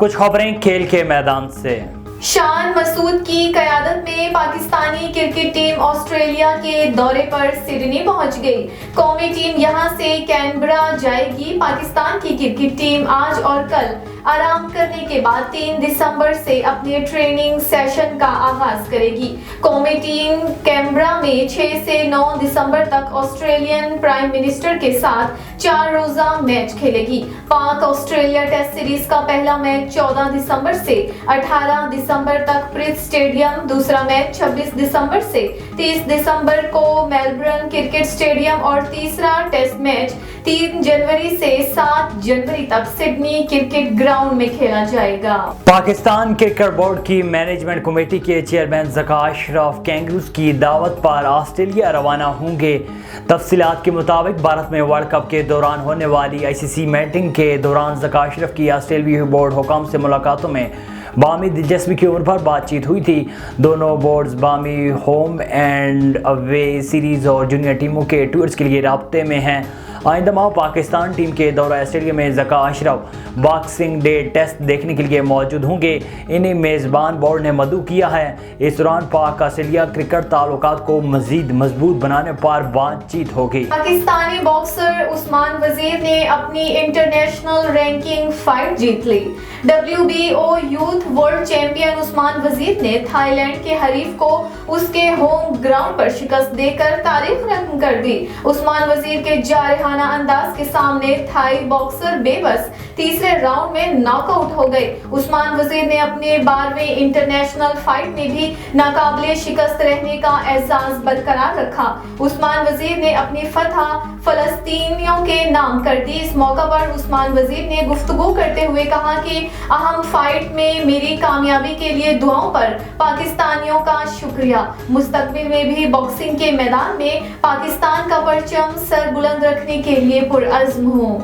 کچھ خبریں کھیل کے میدان سے۔ شان مسعود کی قیادت میں پاکستانی کرکٹ ٹیم آسٹریلیا کے دورے پر سڈنی پہنچ گئی۔ قومی ٹیم یہاں سے کینبرا جائے گی۔ پاکستان کی کرکٹ ٹیم آج اور کل آرام کرنے کے بعد 3 دسمبر سے اپنے ٹریننگ سیشن کا آغاز کرے گی۔ قومی ٹیم کینبرا میں 6 سے 9 دسمبر تک آسٹریلین پرائم منسٹر کے ساتھ 4 روزہ میچ کھیلے گی۔ پاک آسٹریلیا ٹیسٹ سیریز کا پہلا میچ 14 دسمبر سے 18 دسمبر تک پرتھ اسٹیڈیم، دوسرا میچ 26 دسمبر سے 30 دسمبر کو میلبرن کرکٹ اسٹیڈیم اور تیسرا ٹیسٹ میچ 3 جنوری سے 7 جنوری تک سڈنی کرکٹ گراؤنڈ میں کھیلا جائے گا۔ پاکستان کرکٹ بورڈ کی مینجمنٹ کمیٹی کے چیئرمین ذکا اشرف کینگروز کی دعوت پر آسٹریلیا روانہ ہوں گے۔ تفصیلات کے مطابق بھارت میں ورلڈ کپ کے دوران ہونے والی ICC میٹنگ کے دوران ذکا اشرف کی آسٹریلوی بورڈ حکام سے ملاقاتوں میں باہمی دلچسپی کی عمر پر بات چیت ہوئی تھی۔ دونوں بورڈز باہمی ہوم اینڈ اوے سیریز اور جونیئر ٹیموں کے ٹورز کے لیے رابطے میں ہیں۔ آئندہ ماہ پاکستان ٹیم کے دورہ آسٹریلیا میں ذکا اشرف باکسنگ ڈے ٹیسٹ دیکھنے کے لیے موجود ہوں گے۔ انہیں میزبان بورڈ نے مدعو کیا ہے۔ اس دوران پاک آسٹریلیا کرکٹ تعلقات کو مزید مضبوط بنانے پر بات چیت ہوگی۔ پاکستانی باکسر عثمان وزیر نے اپنی انٹرنیشنل رینکنگ فائٹ جیت لی۔ WBO یوتھ ورلڈ چیمپئن عثمان وزیر نے تھائی لینڈ کے حریف کو اس کے ہوم گراؤنڈ پر شکست دے کر تاریخ رقم کر دی۔ عثمان وزیر کے جارحانہ انداز کے سامنے تھائی باکسر بے بس تیسرے راؤنڈ میں ناک آؤٹ ہو گئے۔ عثمان وزیر نے اپنے 12ویں انٹرنیشنل فائٹ میں بھی ناقابل شکست رہنے کا اعزاز برقرار رکھا۔ عثمان وزیر نے اپنی فتح فلسطینیوں کے نام کر دی۔ اس موقع پر عثمان وزیر نے گفتگو کرتے ہوئے کہا کہ اہم فائٹ میں میری کامیابی کے لیے دعاؤں پر پاکستانیوں کا شکریہ۔ مستقبل میں بھی باکسنگ کے میدان میں پاکستان کا پرچم سر بلند رکھنے کے لیے پرعزم ہوں۔